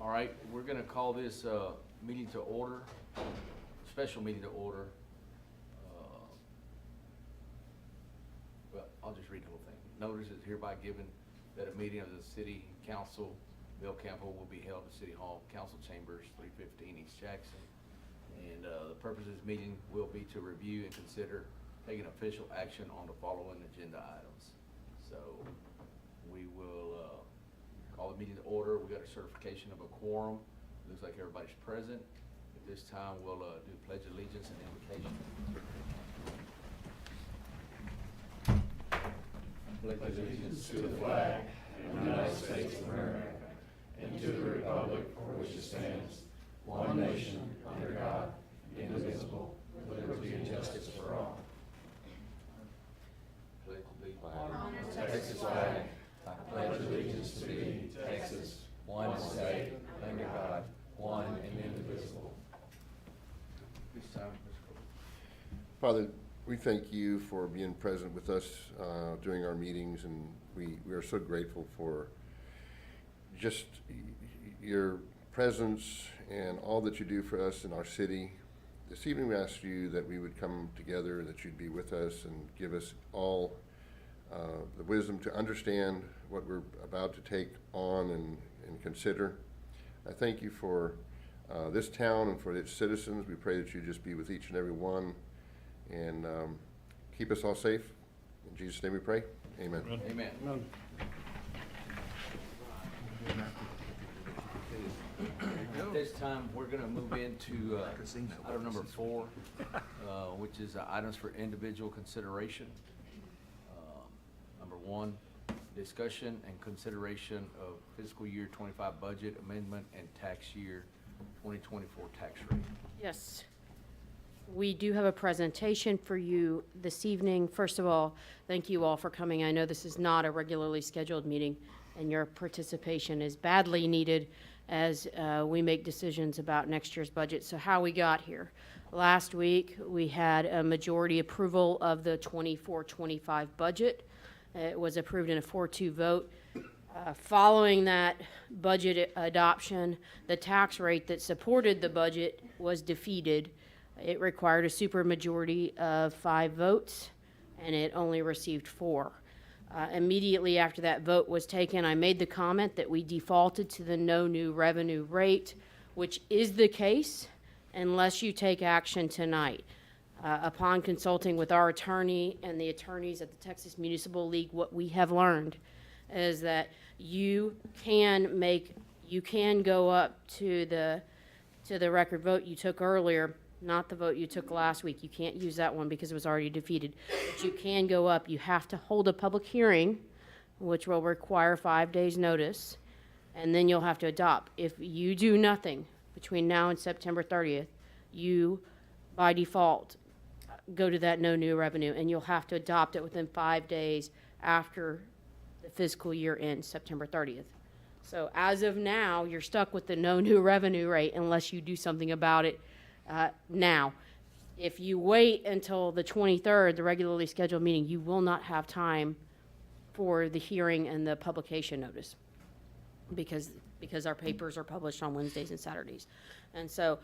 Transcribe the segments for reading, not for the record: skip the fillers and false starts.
All right, we're gonna call this meeting to order, special meeting to order. Well, I'll just read the whole thing. Notice is hereby given that a meeting of the City Council, Campo, will be held at City Hall, Council Chambers, 315 East Jackson. And the purpose of this meeting will be to review and consider taking official action on the following agenda items. So we will call the meeting to order. We got a certification of a quorum. Looks like everybody's present. At this time, we'll do pledge of allegiance and invocation. Pledge allegiance to the flag of the United States of America and to the republic for which it stands, one nation, under God, indivisible, with liberty and justice for all. Pledge allegiance. Texas flag, I pledge allegiance to thee, Texas, one state, under God, one and indivisible. This time, let's go. Father, we thank you for being present with us during our meetings, and we are so grateful for just your presence and all that you do for us in our city. This evening we ask you that we would come together, that you'd be with us and give us all the wisdom to understand what we're about to take on and consider. I thank you for this town and for its citizens. We pray that you just be with each and every one and keep us all safe. In Jesus' name we pray. Amen. Amen. Amen. At this time, we're going to move into item number 4, which is items for individual consideration. Number 1, discussion and consideration of fiscal year 25 budget amendment and tax year 2024 tax rate. Yes. We do have a presentation for you this evening. First of all, thank you all for coming. I know this is not a regularly scheduled meeting, and your participation is badly needed as we make decisions about next year's budget. So how we got here. Last week, we had a majority approval of the 24-25 budget. It was approved in a 4-2 vote. Following that budget adoption, the tax rate that supported the budget was defeated. It required a supermajority of 5 votes, and it only received 4. Immediately after that vote was taken, I made the comment that we defaulted to the no new revenue rate, which is the case unless you take action tonight. Upon consulting with our attorney and the attorneys at the Texas Municipal League, what we have learned is that you can go up to the record vote you took earlier, not the vote you took last week. You can't use that one because it was already defeated. But you can go up. You have to hold a public hearing, which will require 5 days' notice, and then you'll have to adopt. If you do nothing between now and September 30th, you, by default, go to that no new revenue, and you'll have to adopt it within 5 days after the fiscal year ends, September 30th. So as of now, you're stuck with the no new revenue rate unless you do something about it now. If you wait until the 23rd, the regularly scheduled meeting, you will not have time for the hearing and the publication notice because our papers are published on Wednesdays and Saturdays. And so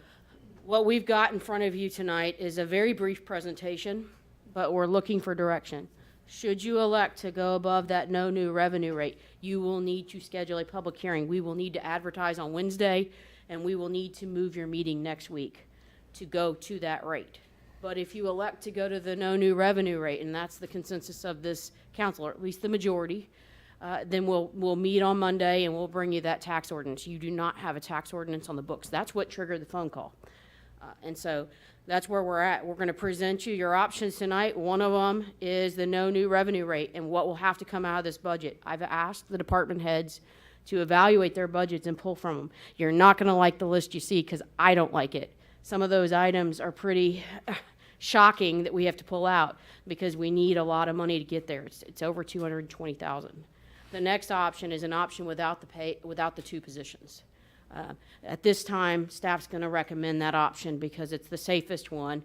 what we've got in front of you tonight is a very brief presentation, but we're looking for direction. Should you elect to go above that no new revenue rate, you will need to schedule a public hearing. We will need to advertise on Wednesday, and we will need to move your meeting next week to go to that rate. But if you elect to go to the no new revenue rate, and that's the consensus of this council, or at least the majority, then we'll meet on Monday and we'll bring you that tax ordinance. You do not have a tax ordinance on the books. That's what triggered the phone call. And so that's where we're at. We're going to present you your options tonight. One of them is the no new revenue rate and what will have to come out of this budget. I've asked the department heads to evaluate their budgets and pull from them. You're not going to like the list you see because I don't like it. Some of those items are pretty shocking that we have to pull out because we need a lot of money to get there. It's over $220,000. The next option is an option without the 2 positions. At this time, staff's going to recommend that option because it's the safest one.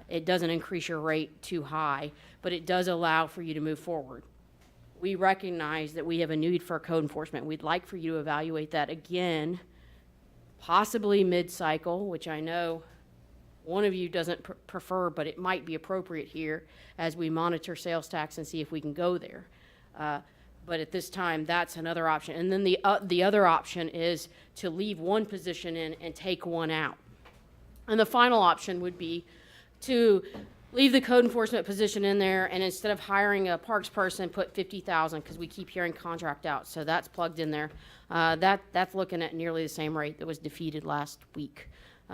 It doesn't increase your rate too high, but it does allow for you to move forward. We recognize that we have a need for code enforcement. We'd like for you to evaluate that again possibly mid-cycle, which I know one of you doesn't prefer, but it might be appropriate here as we monitor sales tax and see if we can go there. But at this time, that's another option. And then the other option is to leave one position in and take one out. And the final option would be to leave the code enforcement position in there, and instead of hiring a parks person, put 50,000, because we keep hearing contract out, so that's plugged in there. That's looking at nearly the same rate that was defeated last week.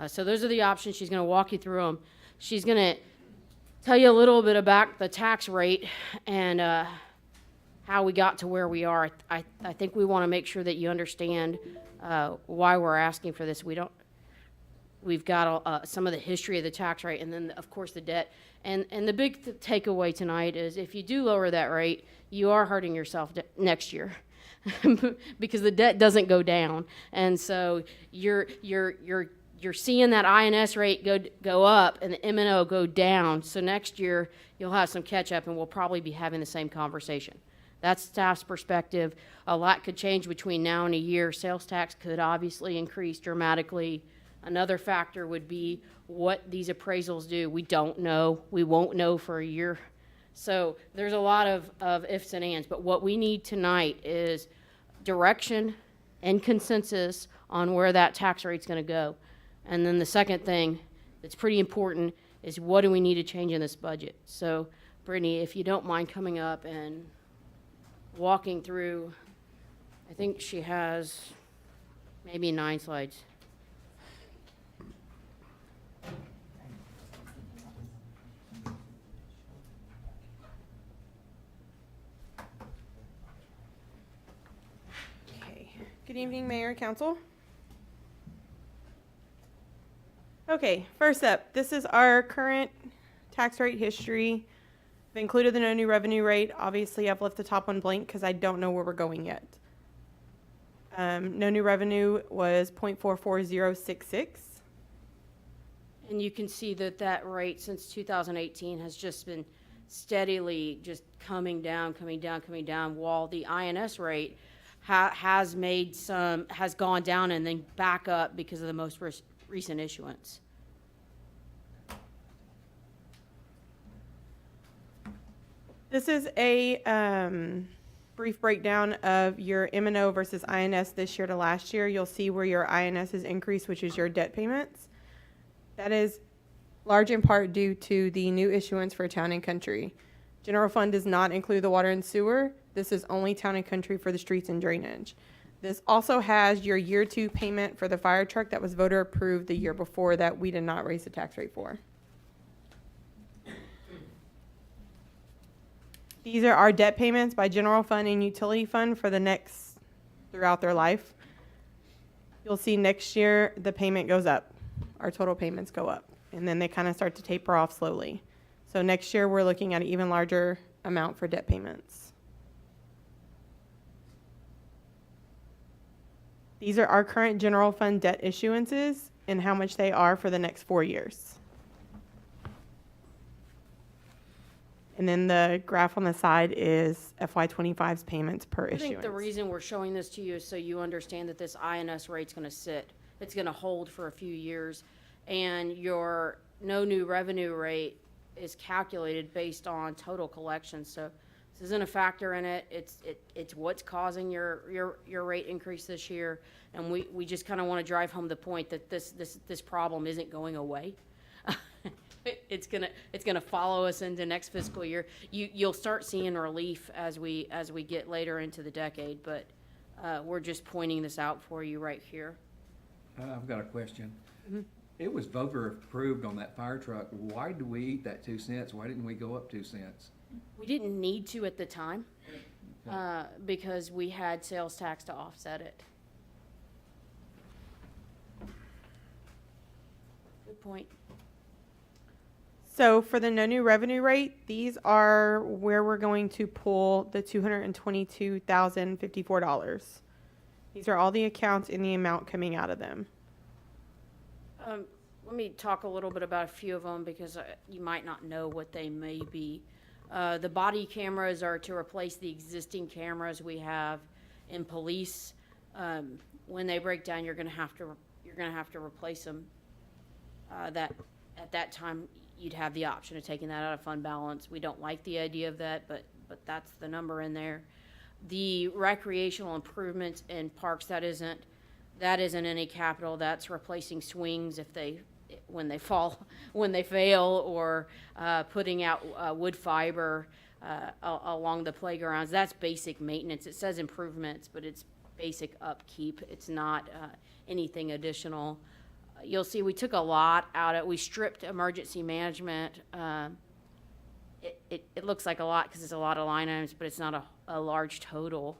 So those are the options. She's going to walk you through them. She's going to tell you a little bit about the tax rate and how we got to where we are. I think we want to make sure that you understand why we're asking for this. We've got some of the history of the tax rate, and then, of course, the debt. And the big takeaway tonight is if you do lower that rate, you are hurting yourself next year because the debt doesn't go down. And so you're seeing that INS rate go up and the M&O go down. So next year, you'll have some catch-up, and we'll probably be having the same conversation. That's staff's perspective. A lot could change between now and a year. Sales tax could obviously increase dramatically. Another factor would be what these appraisals do. We don't know. We won't know for a year. So there's a lot of ifs and ands. But what we need tonight is direction and consensus on where that tax rate's going to go. And then the second thing that's pretty important is what do we need to change in this budget. So, Brittany, if you don't mind coming up and walking through, I think she has maybe 9 slides. Good evening, Mayor and Council. Okay, first up, this is our current tax rate history. I've included the no new revenue rate. Obviously, I've left the top one blank because I don't know where we're going yet. No new revenue was 0.44066. And you can see that rate since 2018 has just been steadily just coming down, while the INS rate has gone down and then back up because of the most recent issuance. This is a brief breakdown of your M&O versus INS this year to last year. You'll see where your INS has increased, which is your debt payments. That is large in part due to the new issuance for Town and Country. General fund does not include the water and sewer. This is only Town and Country for the streets and drainage. This also has your year 2 payment for the fire truck that was voter approved the year before that we did not raise the tax rate for. These are our debt payments by general fund and utility fund for the next, throughout their life. You'll see next year the payment goes up. Our total payments go up, and then they kind of start to taper off slowly. So next year we're looking at an even larger amount for debt payments. These are our current general fund debt issuances and how much they are for the next 4 years. And then the graph on the side is FY25's payments per issuance. I think the reason we're showing this to you is so you understand that this INS rate's going to sit. It's going to hold for a few years, and your no new revenue rate is calculated based on total collections. So this isn't a factor in it. It's what's causing your rate increase this year, and we just kind of want to drive home the point that this problem isn't going away. It's gonna follow us into next fiscal year. You'll start seeing relief as we get later into the decade, but we're just pointing this out for you right here. I've got a question. Mm-hmm. It was voter approved on that fire truck. Why do we eat that 2 cents? Why didn't we go up 2 cents? We didn't need to at the time because we had sales tax to offset it. Good point. So for the no new revenue rate, these are where we're going to pull the $222,054. These are all the accounts and the amount coming out of them. Let me talk a little bit about a few of them because you might not know what they may be. The body cameras are to replace the existing cameras we have in police. When they break down, you're going to you're gonna have to replace them, that, at that time, you'd have the option of taking that out of fund balance. We don't like the idea of that, but that's the number in there. The recreational improvements in parks, that isn't any capital, that's replacing swings when they fail, or putting out wood fiber along the playgrounds. That's basic maintenance. It says improvements, but it's basic upkeep. It's not anything additional. You'll see we took a lot out of, we stripped emergency management. It looks like a lot because it's a lot of line items, but it's not a large total.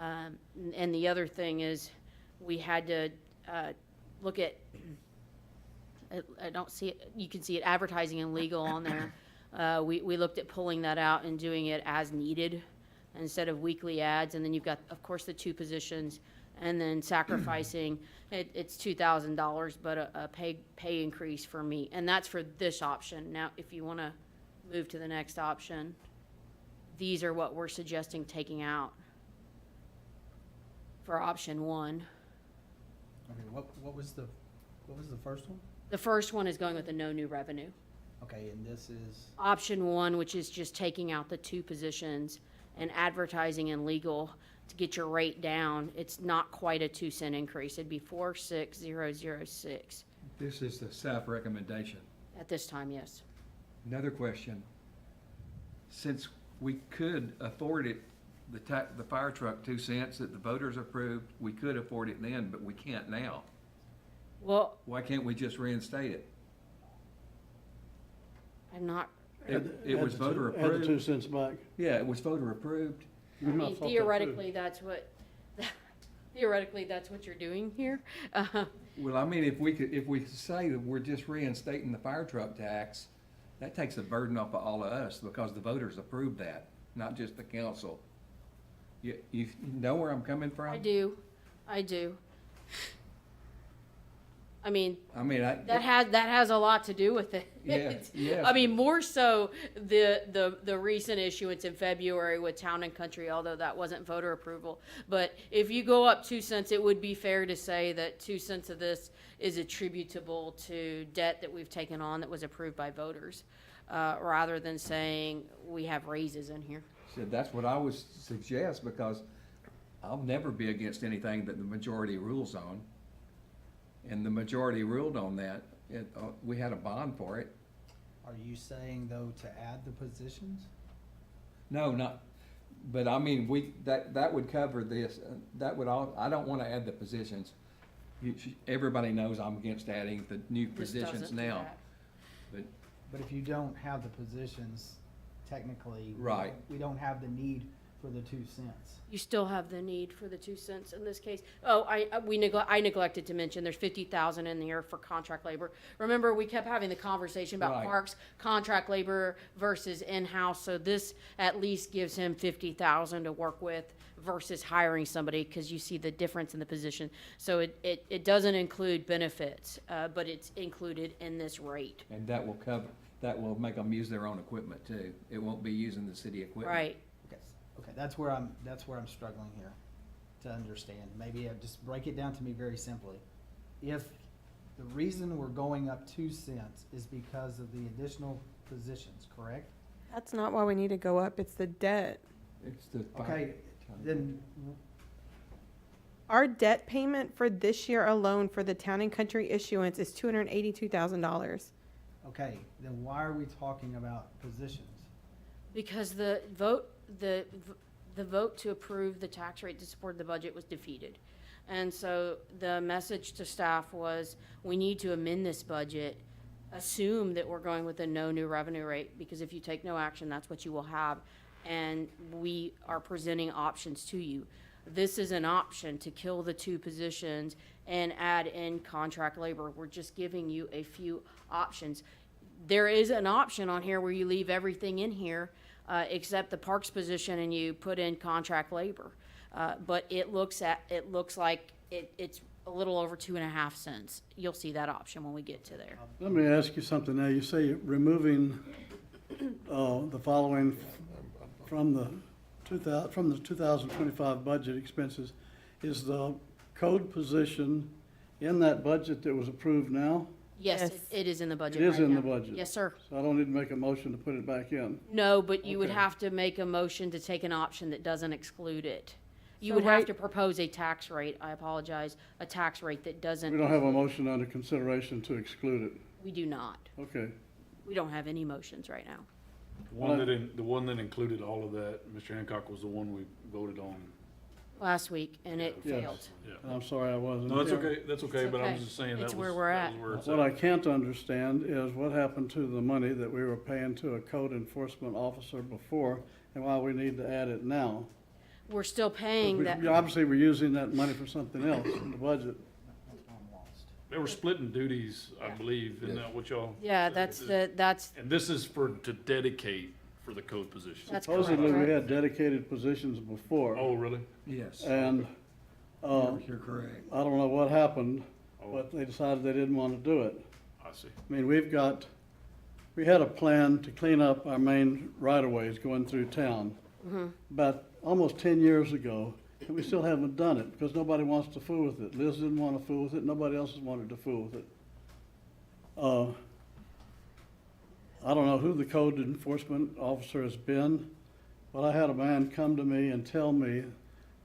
And the other thing is, we had to look at, I don't see it, you can see it, advertising and legal on there. We looked at pulling that out and doing it as needed instead of weekly ads. And then you've got, of course, the 2 positions, and then sacrificing, it's $2,000, but a pay increase for me. And that's for this option. Now, if you want to move to the next option, these are what we're suggesting taking out for option 1. Okay, what was the first one? The first one is going with the no new revenue. Okay, and this is, Option 1, which is just taking out the 2 positions, and advertising and legal to get your rate down. It's not quite a 2-cent increase. It'd be 46006 This is the staff recommendation. at this time, yes. Another question. Since we could afford it, the fire truck 2 cents that the voters approved, we could afford it then, but we can't now. Well, Why can't we just reinstate it? I'm not, It was voter Add the 2 approved. cents back. Yeah, it was voter approved. I mean, theoretically, that's what you're doing here. Well, I mean, if we say that we're just reinstating the fire truck tax, that takes the burden off of all of us because the voters approved that, not just the council. You know where I'm coming from? I do. I mean, that has a lot to do with it. Yes, yes. I mean, more so the recent issuance in February with Town and Country, although that wasn't voter approval. But if you go up 2 cents, it would be fair to say that 2 cents of this is attributable to debt that we've taken on that was approved by voters, rather than saying we have raises in here. So that's what I would suggest, because I'll never be against anything that the majority rules on. And the majority ruled on that. We had a bond for it. are you saying though to add the positions? No, not, but I mean, that would cover this. That would all, I don't wanna add the positions. Everybody knows I'm against adding the new This positions doesn't do now. that. But But if you don't have the positions, technically. Right. We don't have the need for the 2 cents. You still have the need for the 2 cents in this case. Oh, I neglected to mention, there's 50,000 in the year for contract labor. Remember, we kept having the conversation about Right. parks, contract labor versus in-house, so this at least gives him 50,000 to work with versus hiring somebody, because you see the difference in the position. So it doesn't include benefits, but it's included in this rate. and that will make them use their own equipment too. It won't be using the city equipment. Right. Okay, that's where I'm struggling here to understand. Maybe just break it down to me very simply. If the reason we're going up 2 cents is because of the additional positions, correct? That's not why we need to go up, it's the debt. It's the. Okay, then, Our debt payment for this year alone for the Town and Country issuance is $282,000. okay, then why are we talking about positions? Because the vote to approve the tax rate to support the budget was defeated. And so the message to staff was, we need to amend this budget, assume that we're going with a no new revenue rate, because if you take no action, that's what you will have. And we are presenting options to you. This is an option to kill the 2 positions and add in contract labor. We're just giving you a few options. There is an option on here where you leave everything in here, except the parks position, and you put in contract labor. But it looks like it's a little over 2.5 cents. You'll see that option when we get to there. Let me ask you something now. You say removing the following from the 2025 budget expenses. Is the code position in that budget that was approved now? Yes, Yes. it is in the budget It is right in the now. budget? Yes, sir. So I don't need to make a motion to put it back in? No, but you would Okay. have to make a motion to take an option that doesn't exclude it. You So would have right- to propose a tax rate, I apologize, a tax rate that doesn't. We don't have a motion under consideration to exclude it? We do not. Okay. We don't have any motions right now. The one that included all of that, Mr. Hancock, was the one we voted on. Last week, and it Yes. failed. Yeah. I'm sorry I wasn't No, that's here. okay, that's okay, It's but I okay. was just saying that It's was. where we're that at. was where it's What I at. can't understand is what happened to the money that we were paying to a code enforcement officer before, and why we need to add it now. We're still paying that. Obviously, we're using that money for something else in the budget. I'm lost. They were splitting duties, I Yeah. believe, isn't Yes. that what y'all? Yeah, that's, And this is to dedicate for the code position. that's correct. Supposedly, we had dedicated positions before, Oh, really? Yes, and, you're correct. I don't know what happened, Oh, but they decided they didn't want to do it. I see. I mean, we had a plan to clean up our main right-of-ways going through town about almost 10 years ago, and we still haven't done it because nobody wants to fool with it. Liz didn't want to fool with it, nobody else has wanted to fool with it. I don't know who the code enforcement officer has been, but I had a man come to me and tell me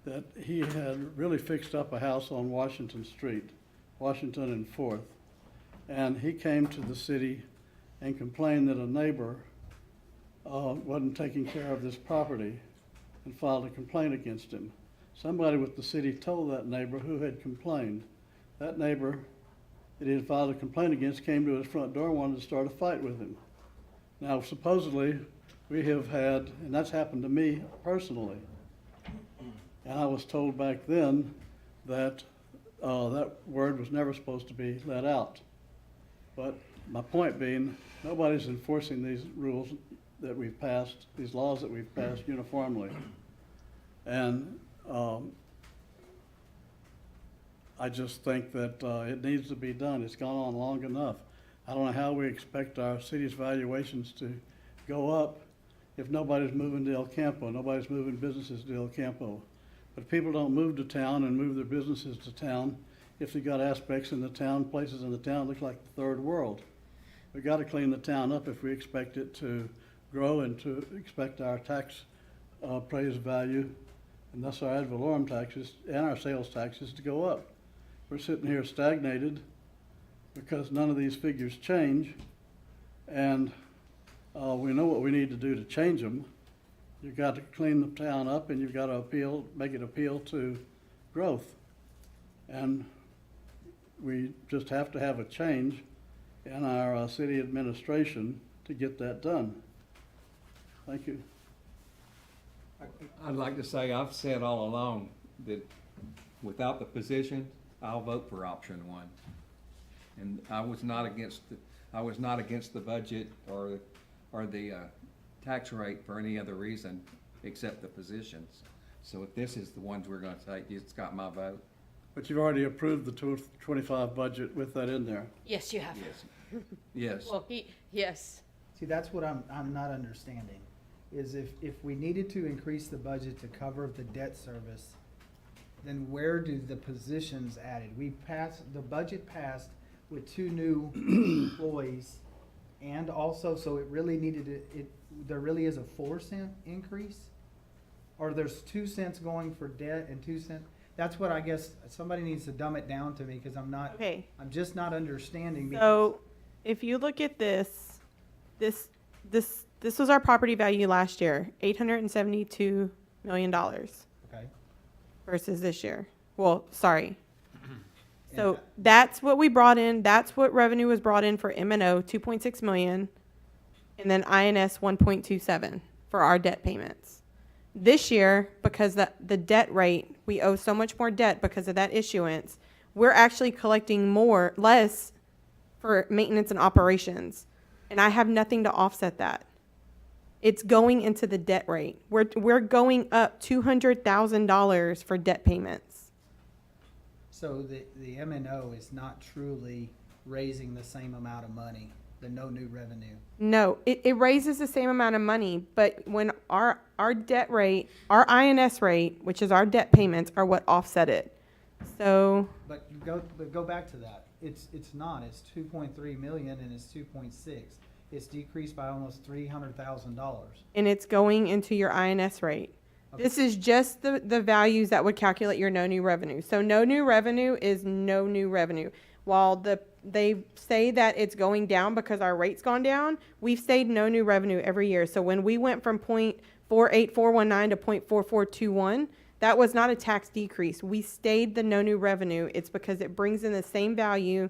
that he had really fixed up a house on Washington Street, Washington and Fourth. And he came to the city and complained that a neighbor wasn't taking care of this property and filed a complaint against him. Somebody with the city told that neighbor who had complained. That neighbor that he had filed a complaint against came to his front door and wanted to start a fight with him. Now, supposedly, we have had, and that's happened to me personally, and I was told back then that that word was never supposed to be let out. But my point being, nobody's enforcing these rules that we've passed, these laws that we've passed uniformly. And I just think that it needs to be done. It's gone on long enough. I don't know how we expect our city's valuations to go up if nobody's moving to El Campo, nobody's moving businesses to El Campo. But people don't move to town and move their businesses to town if they've got aspects in the town, places in the town that look like the third world. We've got to clean the town up if we expect it to grow and to expect our tax appraised value, and thus our ad valorem taxes and our sales taxes to go up. We're sitting here stagnated because none of these figures change, and we know what we need to do to change them. You've got to clean the town up, and you've got to make it appeal to growth. And we just have to have a change in our city administration to get that done. Thank you. I'd like to say, I've said all along that without the position, I'll vote for option one. And I was not against the budget or the tax rate for any other reason except the positions. So if this is the ones we're gonna take, it's got my vote. But you've already approved the 25 budget with that in there. Yes, you have. Yes. Yes. Well, yes. See, that's what I'm not understanding, is if we needed to increase the budget to cover the debt service, then where do the positions added? The budget passed with 2 new employees, and also, so it really needed, there really is a 4-cent increase? Or there's 2 cents going for debt and 2 cents? That's what I guess, somebody needs to dumb it down to me, because Okay, I'm just not understanding. so if you look at this was our property value last year, $872 million Okay. versus this year. Well, sorry. So that's what we brought in, that's what revenue was brought in for M&O, 2.6 million, and then INS 1.27 for our debt payments. This year, because the debt rate, we owe so much more debt because of that issuance, we're actually collecting less for maintenance and operations. And I have nothing to offset that. It's going into the debt rate. We're going up $200,000 for debt payments. So the M&O is not truly raising the same amount of money, the no new revenue. No, it raises the same amount of money, but when our debt rate, our INS rate, which is our debt payments, are what offset it. So, But go back to that. It's not. It's 2.3 million and it's 2.6. It's decreased by almost $300,000. and it's going into your INS rate. Okay. This is just the values that would calculate your no new revenue. So no new revenue is no new revenue. While they say that it's going down because our rate's gone down, we've stayed no new revenue every year. So when we went from 0.48419 to 0.4421, that was not a tax decrease. We stayed the no new revenue. It's because it brings in the same value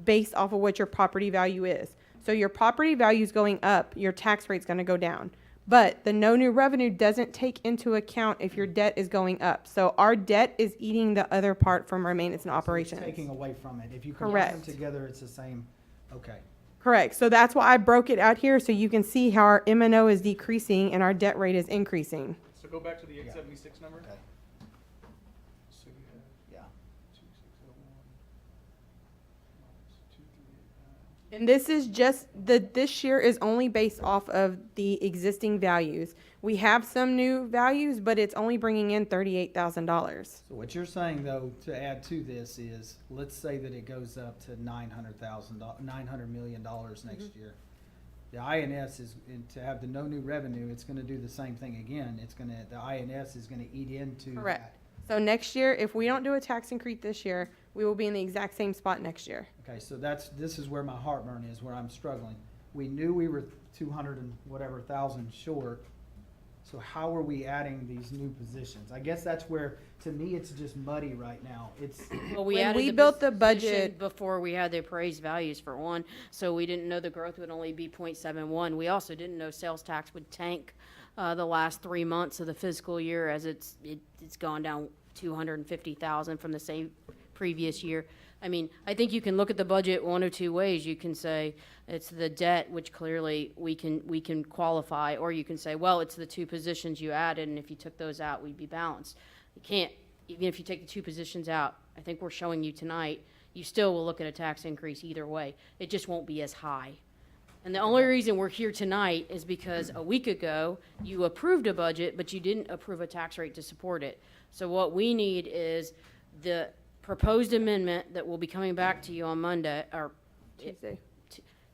based off of what your property value is. So your property value is going up, your tax rate's going to go down. But the no new revenue doesn't take into account if your debt is going up. So our debt is eating the other part from our maintenance and operations. Taking away from it. If you combine them Correct. together, it's the same. Okay. Correct. So that's why I broke it out here so you can see how our M&O is decreasing and our debt rate is increasing. So go back to the 876 number. Okay. So you have Yeah. 2601 minus 2389. And this is just, this year is only based off of the existing values. We have some new values, but it's only bringing in $38,000. So what you're saying, though, to add to this is, let's say that it goes up to $900 million next year. The INS is, to have the no new revenue, it's gonna do the same thing again. The INS is gonna eat into that. Correct. So next year, if we don't do a tax increase this year, we will be in the exact same spot next year. Okay, so this is where my heartburn is, where I'm struggling. We knew we were 200 and whatever thousand short. So how are we adding these new positions? I guess that's where, to me, it's just muddy right now. It's, Well, we When added we the built the position budget- before we had the appraised values for one, so we didn't know the growth would only be 0.71. We also didn't know sales tax would tank the last 3 months of the fiscal year, as it's gone down 250,000 from the same previous year. I mean, I think you can look at the budget one of two ways. You can say it's the debt, which clearly we can qualify, or you can say, well, it's the two positions you added, and if you took those out, we'd be balanced. You can't, even if you take the two positions out, I think we're showing you tonight, you still will look at a tax increase either way. It just won't be as high. And the only reason we're here tonight is because a week ago, you approved a budget, but you didn't approve a tax rate to support it. So what we need is the proposed amendment that will be coming back to you on Monday, or Tuesday.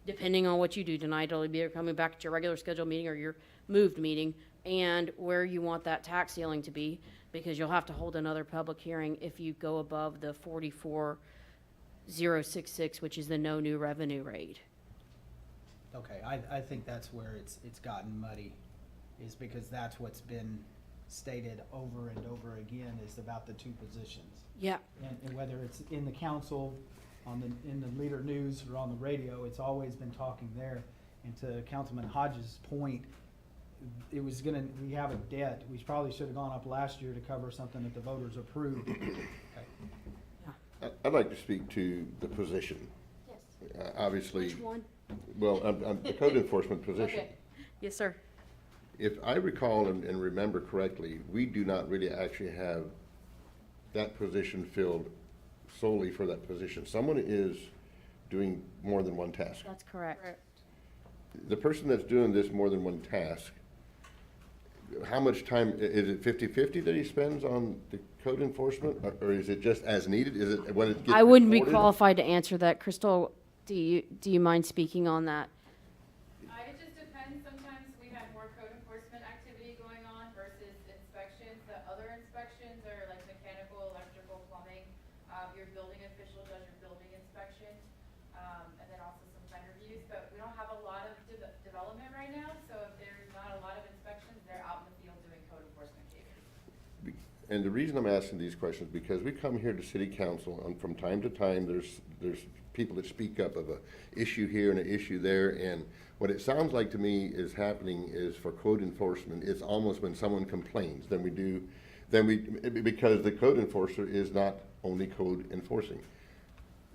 depending on what you do tonight, it'll be either coming back at your regular scheduled meeting or your moved meeting, and where you want that tax ceiling to be, because you'll have to hold another public hearing if you go above the 44,066, which is the no new revenue rate. okay, I think that's where it's gotten muddy, is because that's what's been stated over and over again, is about the two positions. Yeah. And whether it's in the council, in the leader news, or on the radio, it's always been talking there. And to Councilman Hodges' point, we have a debt. We probably should have gone up last year to cover something that the voters approved. Okay. I'd like to speak to the position. Yes. Obviously, Which one? well, the code enforcement position. Okay. Yes, sir. If I recall and remember correctly, we do not really actually have that position filled solely for that position. Someone is doing more than one task. That's correct. The person that's doing this more than one task, how much time, is it 50/50 that he spends on the code enforcement? Or is it just as needed? Is it when it gets I wouldn't be reported? qualified to answer that. Crystal, do you mind speaking on that? It just depends. Sometimes we have more code enforcement activity going on versus inspections. The other inspections are like mechanical, electrical, plumbing. Your building official does your building inspection, and then also some plan reviews. But we don't have a lot of development right now, so if there's not a lot of inspections, they're out in the field doing code enforcement cases. And the reason I'm asking these questions, because we come here to city council, and from time to time, there's people that speak up of a issue here and an issue there, and what it sounds like to me is happening is for code enforcement, it's almost when someone complains, because the code enforcer is not only code enforcing.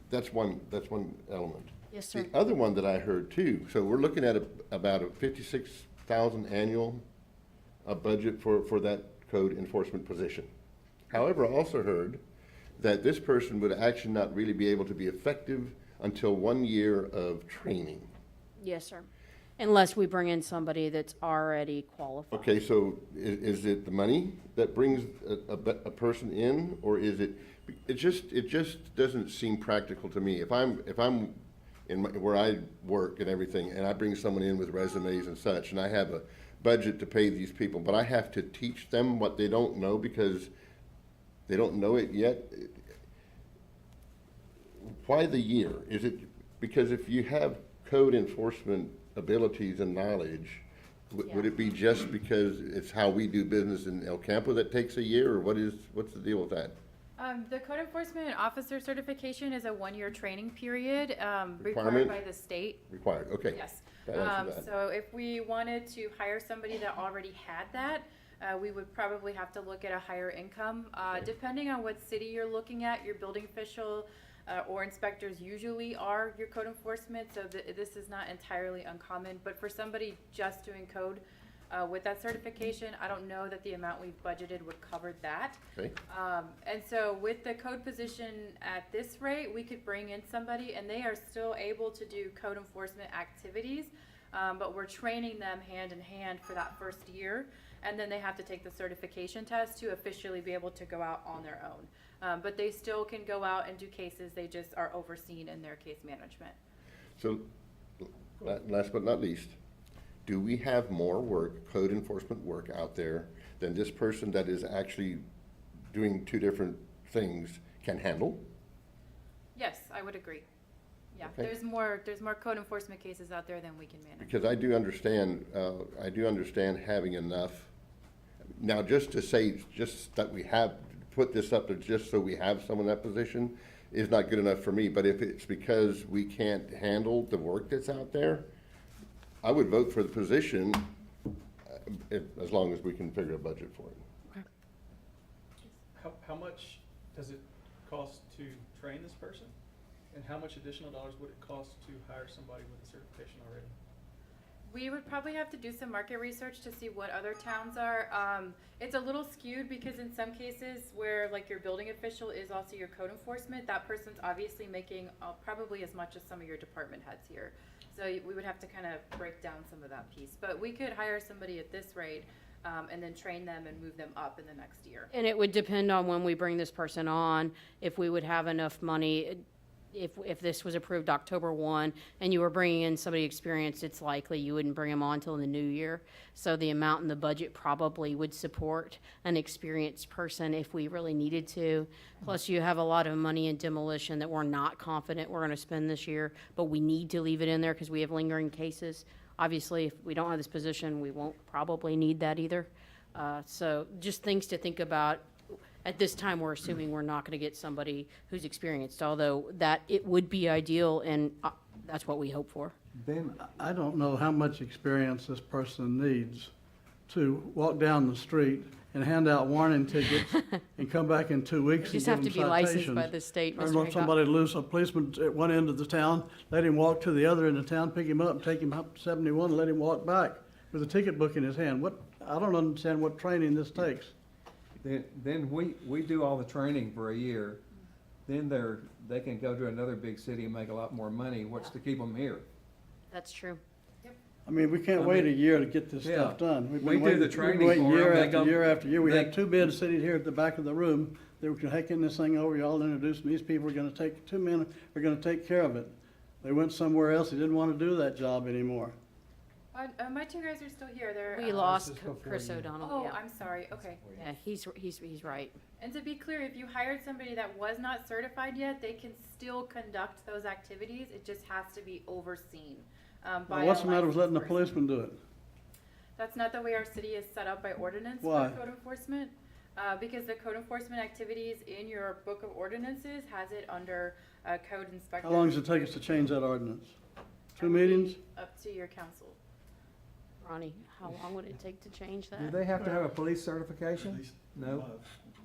That's one element. Yes, sir. The other one that I heard too, so we're looking at about a 56,000 annual budget for that code enforcement position. However, I also heard that this person would actually not really be able to be effective until 1 year of training. Yes, sir. Unless we bring in somebody that's already qualified. Okay, so is it the money that brings a person in, or is it It just doesn't seem practical to me. If I'm where I work and everything, and I bring someone in with resumes and such, and I have a budget to pay these people, but I have to teach them what they don't know because they don't know it yet. Why the year? Is it because if you have code enforcement abilities and knowledge, would it be just because it's how we do business in El Campo that takes a year, or what's the deal with that? The code enforcement officer certification is a 1-year training period, required Requirement? by the state. Required, okay. Yes. That answers that. So if we wanted to hire somebody that already had that, we would probably have to look at a higher income. Depending on what city you're looking at, your building official or inspectors usually are your code enforcement, so this is not entirely uncommon. But for somebody just doing code with that certification, I don't know that the amount we've budgeted would cover that. Okay. And so with the code position at this rate, we could bring in somebody and they are still able to do code enforcement activities, but we're training them hand in hand for that first year. And then they have to take the certification test to officially be able to go out on their own. But they still can go out and do cases, they just are overseen in their case management. So, last but not least, do we have more work, code enforcement work out there than this person that is actually doing two different things can handle? Yes, I would agree. Yeah, Okay. there's more code enforcement cases out there than we can manage. Because I do understand having enough. Now, just to say, just that we have put this up there just so we have someone in that position is not good enough for me. But if it's because we can't handle the work that's out there, I would vote for the position as long as we can figure a budget for it. How much does it cost to train this person? And how much additional dollars would it cost to hire somebody with a certification already? We would probably have to do some market research to see what other towns are. It's a little skewed because in some cases where like your building official is also your code enforcement, that person's obviously making probably as much as some of your department heads here. So we would have to kind of break down some of that piece. But we could hire somebody at this rate and then train them and move them up in the next year. And it would depend on when we bring this person on, if we would have enough money. If this was approved October 1 and you were bringing in somebody experienced, it's likely you wouldn't bring them on until the new year. So the amount in the budget probably would support an experienced person if we really needed to. Plus, you have a lot of money in demolition that we're not confident we're going to spend this year, but we need to leave it in there because we have lingering cases. Obviously, if we don't have this position, we won't probably need that either. So just things to think about. At this time, we're assuming we're not going to get somebody who's experienced, although that it would be ideal, and that's what we hope for. Ben, I don't know how much experience this person needs to walk down the street and hand out warning tickets and come back in 2 weeks and Just give have them to be licensed citations. by the state, Or Mr. let Hancock. somebody loose, a policeman at one end of the town, let him walk to the other end of town, pick him up, and take him up 71, and let him walk back with a ticket book in his hand. I don't understand what training this takes. Then we do all the training for a year, then they can go to another big city and make a lot more money. What's to keep them here? That's true. I mean, we can't I wait a mean, year to get this yeah. stuff done. We've We been do waiting- the we've been training waiting for 'em. year They after go- year after year. We they- had two men sitting here at the back of the room. They were taking this thing over, y'all introducing these people, two men are gonna take care of it. They went somewhere else, they didn't wanna do that job anymore. My two guys are still here. They're We lost is before Chris you. O'Donnell. Oh, Yeah. I'm sorry. Okay. Yeah, he's right. And to be clear, if you hired somebody that was not certified yet, they can still conduct those activities. It just has to be overseen by What's a the matter with letting the licensed person. policeman do it? That's not the way our city is set up by ordinance Why? for code enforcement. Because the code enforcement activities in your book of ordinances has it under code inspector. How long does it take us to change that ordinance? That 2 would be meetings? Up to your council. Ronnie, how long would it take to change that? Do they have to have a police certification? No?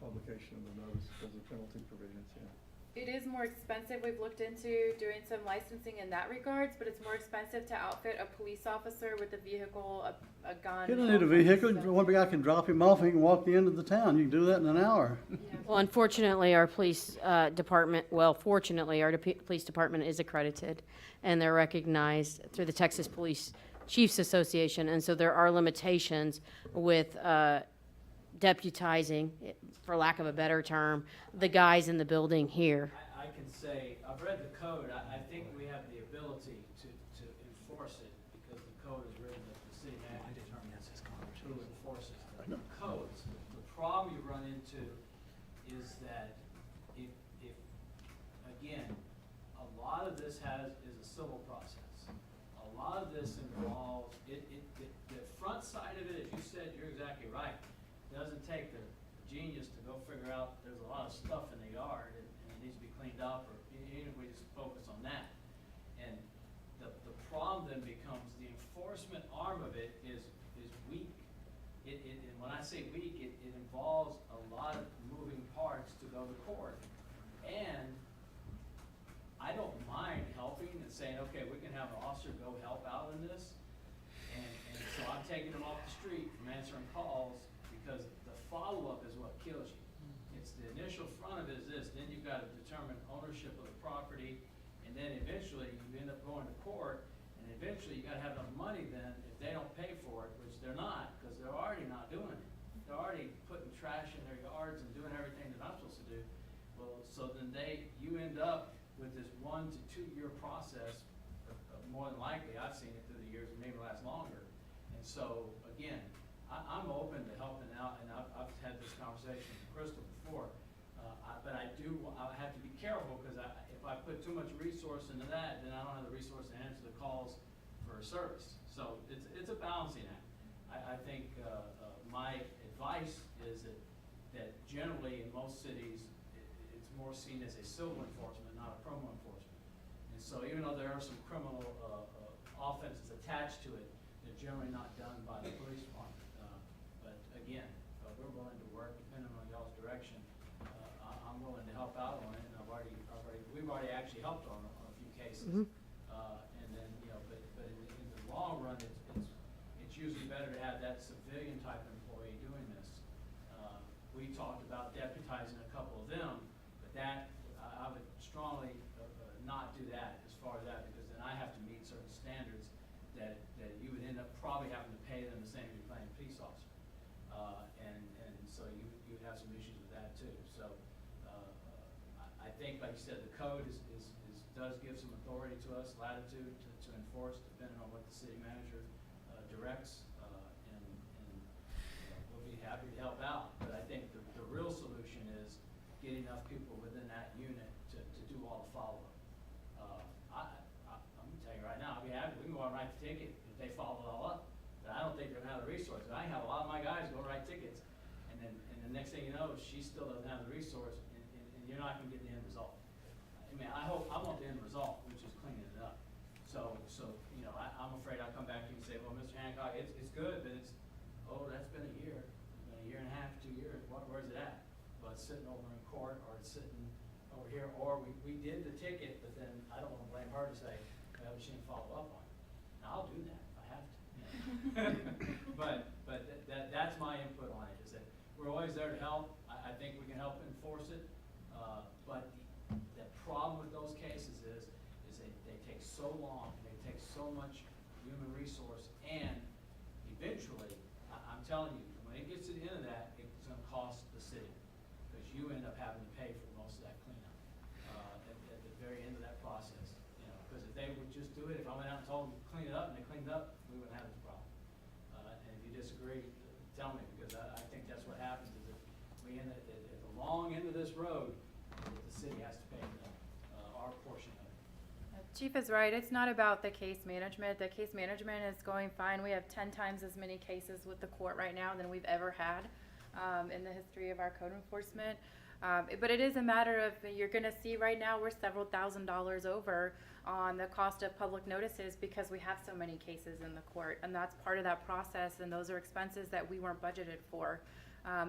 Publication of the notice because of penalty provisions, yeah. It is more expensive. We've looked into doing some licensing in that regards, but it's more expensive to outfit a police officer with a vehicle, a gun. You don't need a vehicle, one guy can drop him off, he can walk the end of the town, you can do that in an hour. Yeah. Well, unfortunately, our police department, fortunately, our police department is accredited, and they're recognized through the Texas Police Chiefs Association, and so there are limitations with deputizing, for lack of a better term, the guys in the building here. I can say, I've read the code, I think we have the ability to enforce it, because the code is written that the city manager determines who enforces the codes. The problem you run into is that if, again, a lot of this is a civil process. A lot of this involves, the front side of it, as you said, you're exactly right. It doesn't take the genius to go figure out there's a lot of stuff in the yard and it needs to be cleaned up, or even if we just focus on that. And the problem then becomes the enforcement arm of it is weak. And when I say weak, it involves a lot of moving parts to go to court. And I don't mind helping and saying, okay, we can have an officer go help out in this. And so I'm taking them off the street from answering calls, because the follow-up is what kills you. It's the initial front of it is this, then you've got to determine ownership of the property, and then eventually you end up going to court, and eventually you got to have enough money then, if they don't pay for it, which they're not, because they're already not doing it. They're already putting trash in their yards and doing everything they're not supposed to do. Well, so then you end up with this 1 to 2 year process, more than likely, I've seen it through the years, it may last longer. And so, again, I'm open to helping out, and I've had this conversation with Crystal before, but I have to be careful, because if I put too much resource into that, then I don't have the resource to answer the calls for service. So it's a balancing act. I think my advice is that generally in most cities, it's more seen as a civil enforcement, not a criminal enforcement. And so even though there are some criminal offenses attached to it, they're generally not done by the police department. But again, we're willing to work depending on y'all's direction. I'm willing to help out on it, and we've already actually helped on a few cases. Mhm. And then, but in the long run, it's usually better to have that civilian type employee doing this. We talked about deputizing a couple of them, but that, I would strongly not do that as far as that, because then I have to meet certain standards that you would end up probably having to pay them the same as you're paying a police officer. And so you would have some issues with that too. So I think, like you said, the code does give some authority to us, latitude to enforce, depending on what the city manager directs. And we'll be happy to help out. But I think the real solution is get enough people within that unit to do all the follow-up. I'm gonna tell you right now, I'll be happy, we can go out and write the ticket if they follow it all up. But I don't think they're gonna have the resources. I have a lot of my guys go write tickets, and the next thing you know, she still doesn't have the resource, and you're not gonna get the end result. I mean, I want the end result, which is cleaning it up. So I'm afraid I'll come back to you and say, well, Mr. Hancock, it's good, but that's been a year, it's been a year and a half, 2 years, where's it at? Well, it's sitting over in court, or it's sitting over here, or we did the ticket, but then I don't wanna blame her to say, well, she didn't follow up on it. Now, I'll do that if I have to. But that's my input on it, is that we're always there to help. I think we can help enforce it, but the problem with those cases is they take so long, and they take so much human resource, and eventually, I'm telling you, when it gets to the end of that, it's gonna cost the city, because you end up having to pay for most of that cleanup at the very end of that process. Because if they would just do it, if I went out and told them to clean it up and they cleaned it up, we wouldn't have this problem. And if you disagree, tell me, because I think that's what happens, is that we end at the long end of this road, the city has to pay our portion of it. Chief is right. It's not about the case management. The case management is going fine. We have 10 times as many cases with the court right now than we've ever had in the history of our code enforcement. But it is a matter of, you're going to see right now we're several $1,000s over on the cost of public notices, because we have so many cases in the court, and that's part of that process, and those are expenses that we weren't budgeted for.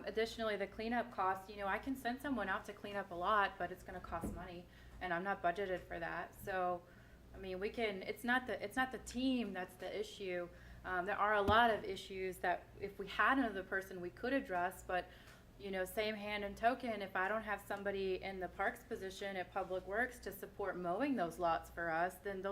Additionally, the cleanup cost, I can send someone out to clean up a lot, but it's going to cost money, and I'm not budgeted for that. So, I mean, it's not the team that's the issue. There are a lot of issues that if we had another person we could address, but same hand and token, if I don't have somebody in the parks position at Public Works to support mowing those lots for us, then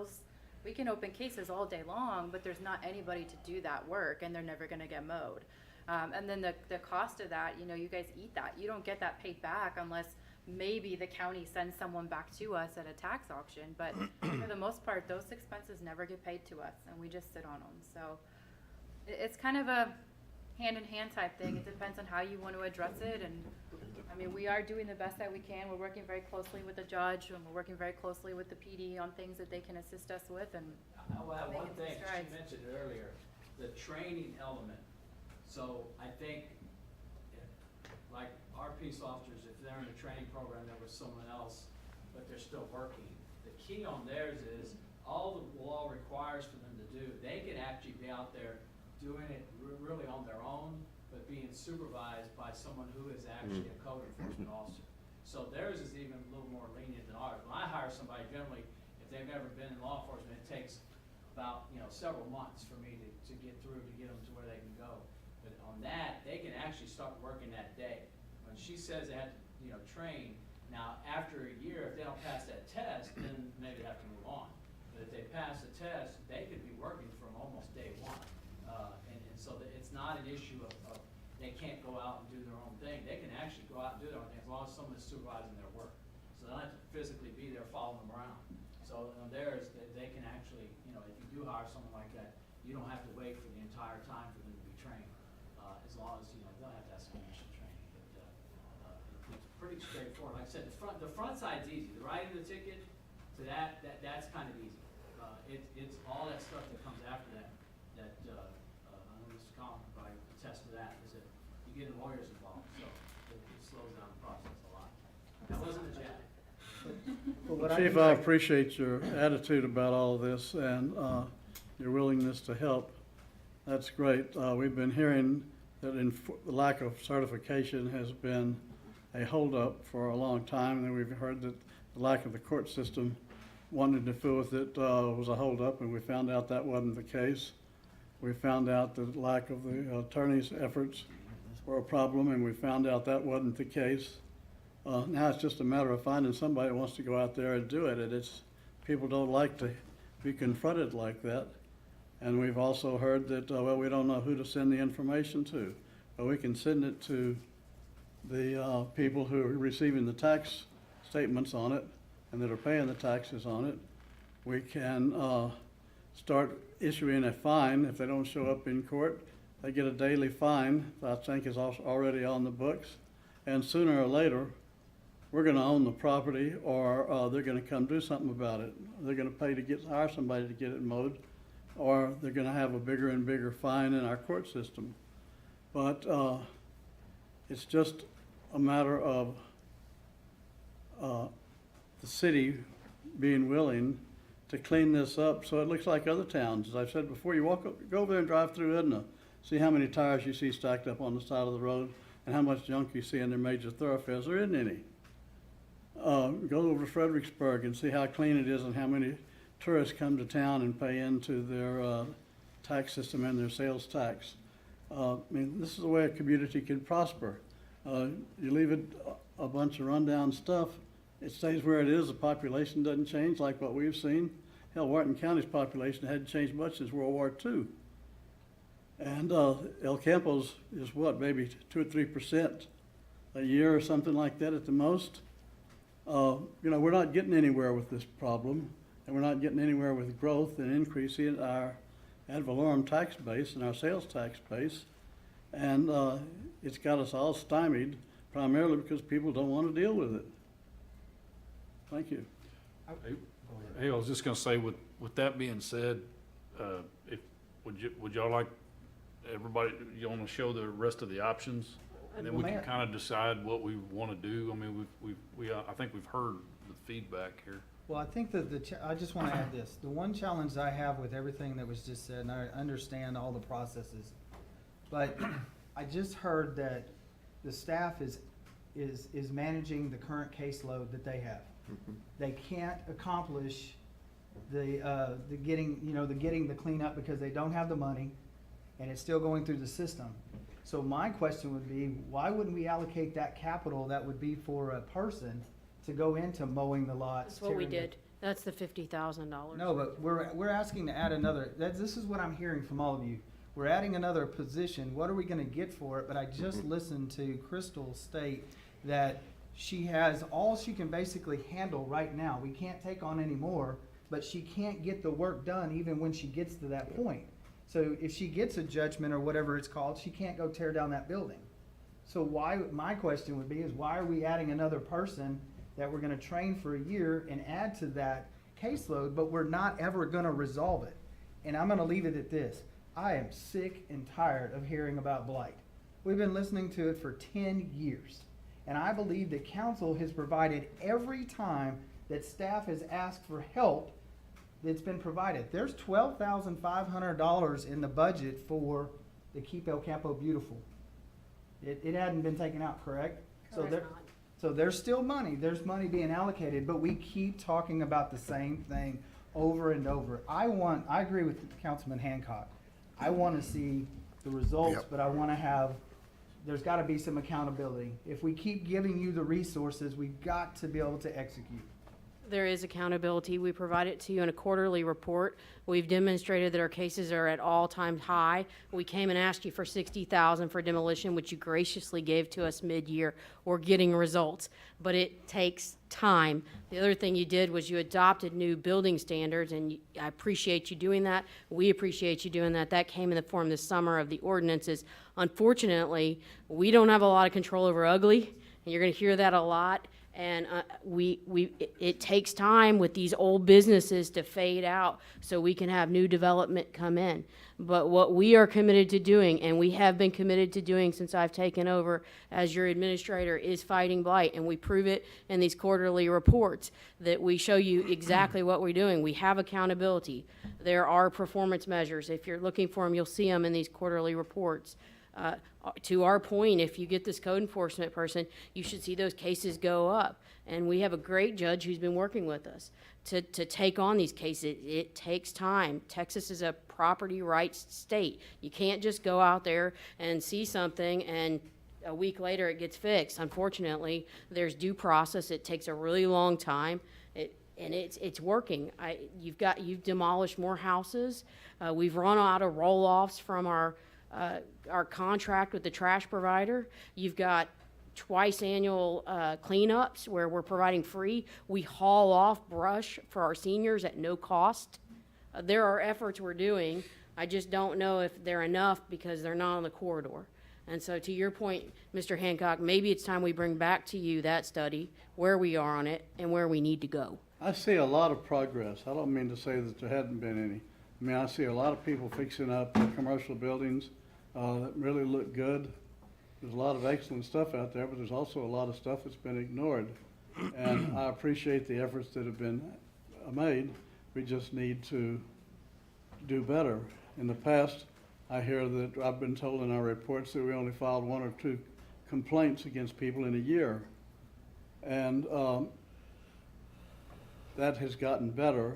we can open cases all day long, but there's not anybody to do that work, and they're never going to get mowed. And then the cost of that, you know, you guys eat that. You don't get that paid back unless maybe the county sends someone back to us at a tax auction. But for the most part, those expenses never get paid to us, and we just sit on them. So it's kind of a hand-in-hand type thing. It depends on how you want to address it. And I mean, we are doing the best that we can. We're working very closely with the judge, and we're working very closely with the PD on things that they can assist us with. And I will have one making thing, strides. she mentioned it earlier, the training element. So I think, like our peace officers, if they're in a training program there with someone else, but they're still working, the key on theirs is all the law requires for them to do, they can actually be out there doing it really on their own, but being supervised by someone who is actually a code enforcement officer. So theirs is even a little more lenient than ours. When I hire somebody, generally, if they've never been in law enforcement, it takes about, you know, several months for me to get through, to get them to where they can go. But on that, they can actually start working that day. When she says they have to, you know, train, now after a year, if they don't pass that test, then maybe they have to move on. But if they pass the test, they could be working from almost day one. And so that it's not an issue of they can't go out and do their own thing. They can actually go out and do their own thing as long as someone is supervising their work. So they don't have to physically be there following them around. So on theirs, they can actually, you know, if you do hire someone like that, you don't have to wait for the entire time for them to be trained. As long as, you know, they'll have to have some initial training. But it's pretty straightforward. Like I said, the front side's easy. The writing the ticket to that's kind of easy. It's all that stuff that comes after that I know Mr. Collins can probably attest to that, is that you get lawyers involved, so it slows down the process a lot. That wasn't a jab. Well, what Chief, can I say- appreciate your attitude about all of this and your willingness to help. That's great. We've been hearing that the lack of certification has been a holdup for a long time, and then we've heard that the lack of the court system wanting to fill with it was a holdup, and we found out that wasn't the case. We found out the lack of the attorney's efforts were a problem, and we found out that wasn't the case. Now it's just a matter of finding somebody who wants to go out there and do it, and people don't like to be confronted like that. And we've also heard that, well, we don't know who to send the information to. But we can send it to the people who are receiving the tax statements on it and that are paying the taxes on it. We can start issuing a fine if they don't show up in court. They get a daily fine, I think is also already on the books. And sooner or later, we're gonna own the property, or they're gonna come do something about it. They're gonna pay to hire somebody to get it mowed, or they're gonna have a bigger and bigger fine in our court system. But it's just a matter of the city being willing to clean this up so it looks like other towns. As I've said before, go over there and drive through Edna, see how many tires you see stacked up on the side of the road and how much junk you see in their major thoroughfares. There isn't any. Go over to Fredericksburg and see how clean it is and how many tourists come to town and pay into their tax system and their sales tax. I mean, this is the way a community can prosper. You leave it a bunch of rundown stuff, it stays where it is, the population doesn't change like what we've seen. Hell, Wharton County's population hadn't changed much since World War II. And El Campo's is what, maybe 2 or 3% a year or something like that at the most. You know, we're not getting anywhere with this problem, and we're not getting anywhere with growth and increasing our ad valorem tax base and our sales tax base. And it's got us all stymied, primarily because people don't want to deal with it. Thank you. Hey, I was just gonna say, with that being said, would y'all like, everybody, you wanna show the rest of the options? And then we can kind of decide what we wanna do. I mean, I think we've heard the feedback here. Well, I think that I just want to add this. The one challenge I have with everything that was just said, and I understand all the processes, but I just heard that the staff is managing the current caseload that they have. They can't accomplish the getting the cleanup because they don't have the money, and it's still going through the system. So my question would be, why wouldn't we allocate that capital that would be for a person to go into mowing the lots? That's what we tearing the- did. That's the $50,000. No, but we're asking to add another, this is what I'm hearing from all of you. we're adding another position, what are we gonna get for it? But I just listened to Crystal state that she has all she can basically handle right now. We can't take on any more, but she can't get the work done even when she gets to that point. So if she gets a judgment or whatever it's called, she can't go tear down that building. So why, my question would be, is why are we adding another person that we're gonna train for a year and add to that caseload, but we're not ever gonna resolve it? And I'm gonna leave it at this. I am sick and tired of hearing about blight. We've been listening to it for 10 years. And I believe that council has provided every time that staff has asked for help that's been provided. There's $12,500 in the budget for the Keep El Campo Beautiful. It hadn't been taken out, correct? So there, so there's still money. There's money being allocated, but we keep talking about the same thing over and over. I agree with Councilman Hancock. I want to see the results, Yep. but I want to have, there's got to be some accountability. If we keep giving you the resources, we've got to be able to execute. There is accountability. We provide it to you in a quarterly report. We've demonstrated that our cases are at all-time high. We came and asked you for $60,000 for demolition, which you graciously gave to us mid-year. We're getting results, but it takes time. The other thing you did was you adopted new building standards, and I appreciate you doing that. We appreciate you doing that. That came in the form this summer of the ordinances. Unfortunately, we don't have a lot of control over ugly, and you're going to hear that a lot. And it takes time with these old businesses to fade out so we can have new development come in. But what we are committed to doing, and we have been committed to doing since I've taken over as your administrator, is fighting blight. And we prove it in these quarterly reports that we show you exactly what we're doing. We have accountability. There are performance measures. If you're looking for them, you'll see them in these quarterly reports. To our point, if you get this code enforcement person, you should see those cases go up. And we have a great judge who's been working with us to take on these cases. It takes time. Texas is a property rights state. You can't just go out there and see something and a week later it gets fixed. Unfortunately, there's due process. It takes a really long time. And it's working. You've demolished more houses. We've run out of roll-offs from our contract with the trash provider. You've got twice annual cleanups where we're providing free. We haul off brush for our seniors at no cost. There are efforts we're doing. I just don't know if they're enough because they're not on the corridor. And so to your point, Mr. Hancock, maybe it's time we bring back to you that study, where we are on it and where we need to go. I see a lot of progress. I don't mean to say that there hadn't been any. I mean, I see a lot of people fixing up the commercial buildings that really look good. There's a lot of excellent stuff out there, but there's also a lot of stuff that's been ignored. And I appreciate the efforts that have been made. We just need to do better. In the past, I hear that I've been told in our reports that we only filed 1 or 2 complaints against people in a year. And that has gotten better,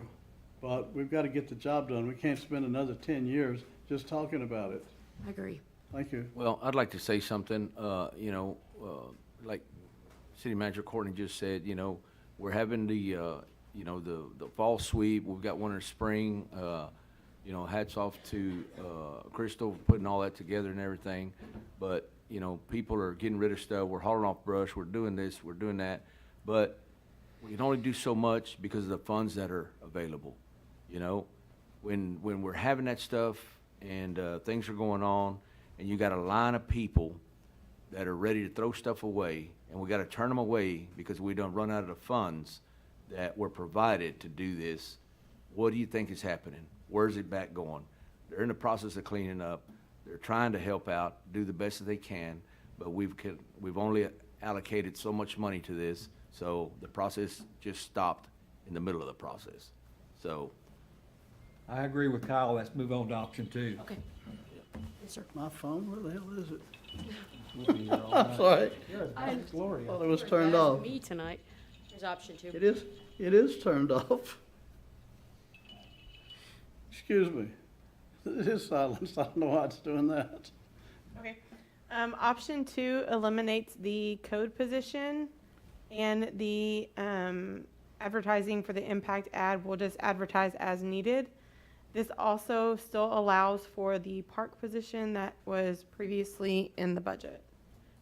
but we've got to get the job done. We can't spend another 10 years just talking about it. I agree. Thank you. Well, I'd like to say something, like City Manager Courtney just said, we're having the fall sweep. We've got one in the spring. Hats off to Crystal putting all that together and everything. But, people are getting rid of stuff. We're hauling off brush. We're doing this. We're doing that. But we can only do so much because of the funds that are available. When we're having that stuff and things are going on, and you got a line of people that are ready to throw stuff away, and we got to turn them away because we don't run out of the funds that were provided to do this, what do you think is happening? Where's it back going? They're in the process of cleaning up. They're trying to help out, do the best that they can, but we've only allocated so much money to this, so the process just stopped in the middle of the process. So I agree with Kyle. Let's move on to option 2. Okay. Yes, sir. My phone, where the hell is it? We'll be here all I'm night. sorry. You're as bad as Gloria. Thought it was That's turned off. me tonight. There's option 2. It is turned off. Excuse me. It is silenced. I don't know why it's doing that. Okay. Option 2 eliminates the code position, and the advertising for the impact ad will just advertise as needed. This also still allows for the park position that was previously in the budget.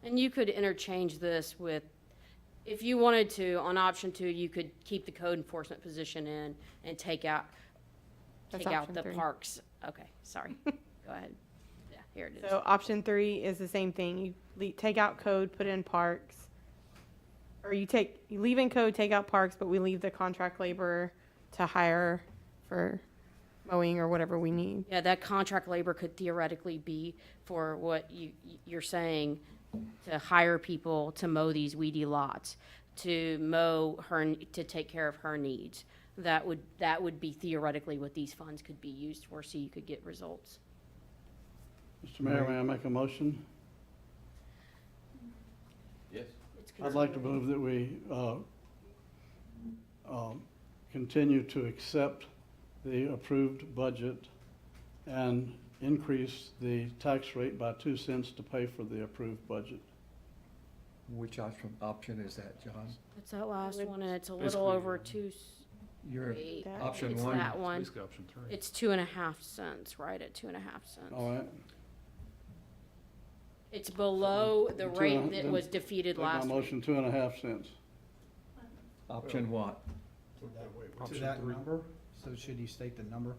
And you could interchange this with, if you wanted to, on option 2, you could keep the code enforcement position in and take out That's the option 3. parks. Okay, sorry. Go ahead. Yeah, here it is. So option 3 is the same thing. You take out code, put in parks. Or you leave in code, take out parks, but we leave the contract labor to hire for mowing or whatever we need. Yeah, that contract labor could theoretically be for what you're saying, to hire people to mow these weedy lots, to take care of her needs. That would be theoretically what these funds could be used for, so you could get results. Mr. Mayor, may I make a motion? Yes. I'd like to move that we continue to accept the approved budget and increase the tax rate by 2 cents to pay for the approved budget. Which option is that, John? It's that last Would- one, and it's a little Basically, over 2. Your Wait, option it's one? that one. Basically option 3. It's 2.5 cents, right at 2.5 cents. All right? It's below the Two rate and a- that then was defeated Make my last week. motion 2.5 cents. Option what? To that number, so should you state the number?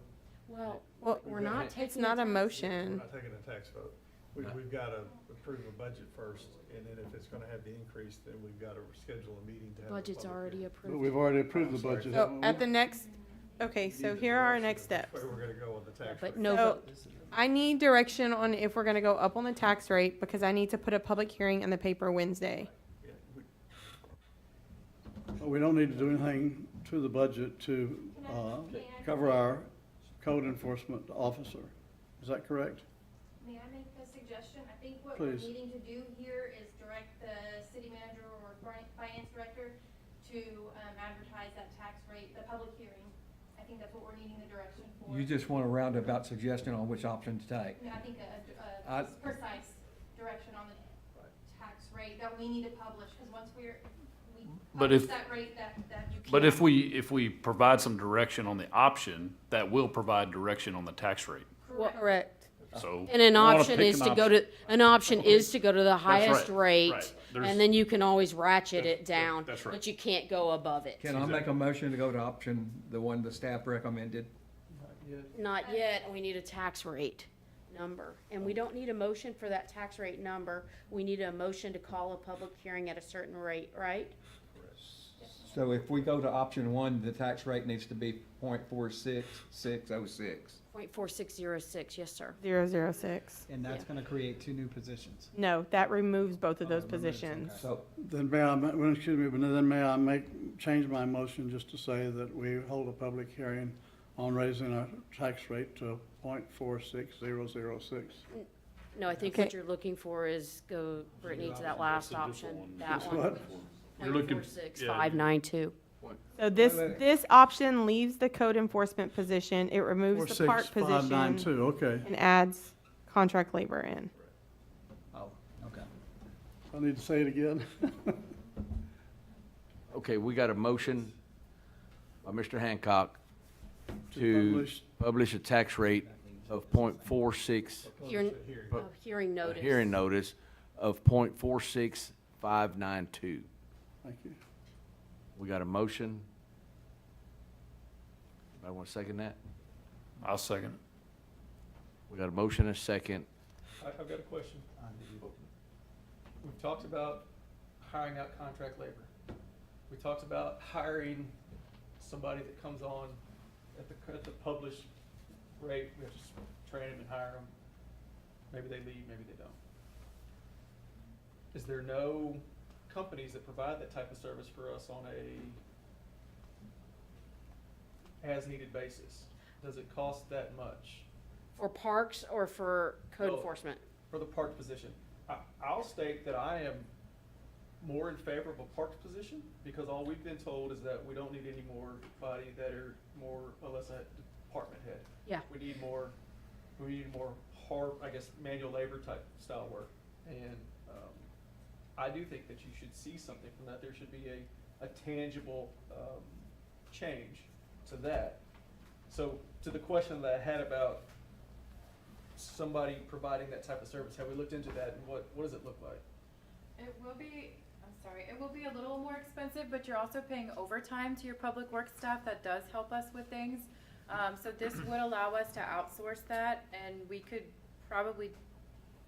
Well, Well, we're not it's taking. not a tax- We're motion. not taking a tax vote. We've got to approve a budget first, and then if it's going to have the increase, then we've got to schedule a meeting to have. a Budget's public already hearing. But approved. we've already approved the Sorry. budget. So haven't we? at the next, okay, so here are our next steps. Where we're going to go on the Yeah, tax but rate. no So- vote. I need direction on if we're gonna go up on the tax rate, because I need to put a public hearing in the paper Wednesday. Yeah, But we don't need to do anything to the budget to cover our code enforcement officer. Is that correct? May I make a suggestion? I think what we're Please. needing to do here is direct the city manager or finance director to advertise that tax rate, the public hearing. I think that's what we're needing the direction for. You just want a roundabout suggestion on which option to take. Yeah, I think I- a precise direction on the tax rate that we need to publish, because once we But publish if- that rate, that you can't. But if we provide some direction on the option, that will provide direction on the tax rate. Correct. So. And an we wanna option pick is an to go option. to, an option is to go to the highest right, rate, right. There's- and then you can always ratchet it down. that's right. But you can't go above it. Can I make a motion to go to option, the one the staff recommended? Not yet, we need a tax rate number. And we don't need a motion for that tax rate number. We need a motion to call a public hearing at a certain rate, right? So if we go to option 1, the tax rate needs to be 0.46606. 0.4606, yes, sir. 006. And that's gonna create 2 new positions. No, that removes both of Oh, those it removes, positions. okay. So, Then may I, well, excuse me, but then may I change my motion just to say that we hold a public hearing on raising our tax rate to 0.46006. No, I think Okay. what you're looking for is go, Brittany, to that last option, that That's one. what? You're looking- 0.46592. So this, Wait, wait. this option leaves the code enforcement position, it removes the park position 46592, okay. and adds contract labor in. Oh, okay. I need to say it again. Okay, we got a motion by Mr. Hancock To to publish- publish a tax rate of .46, Hearing, But- hearing a notice. hearing notice of .46592. Thank you. We got a motion. Anybody want to second that? I'll second it. We got a motion and a second. I've got a question. We've talked about hiring out contract labor. We talked about hiring somebody that comes on at the published rate. We have to train them and hire them. Maybe they leave, maybe they don't. Is there no companies that provide that type of service for us on a as-needed basis? Does it cost that much? For parks or for code Both. enforcement? For the park position. I'll state that I am more in favor of a parks position, because all we've been told is that we don't need any more body that are more or less a department head. Yeah. We need more hard, I guess, manual labor type style work. And, I do think that you should see something from that. There should be a tangible, change to that. So to the question that I had about somebody providing that type of service, have we looked into that, and what does it look like? It will be, I'm sorry, it will be a little more expensive, but you're also paying overtime to your public works staff. That does help us with things. So this would allow us to outsource that, and we could probably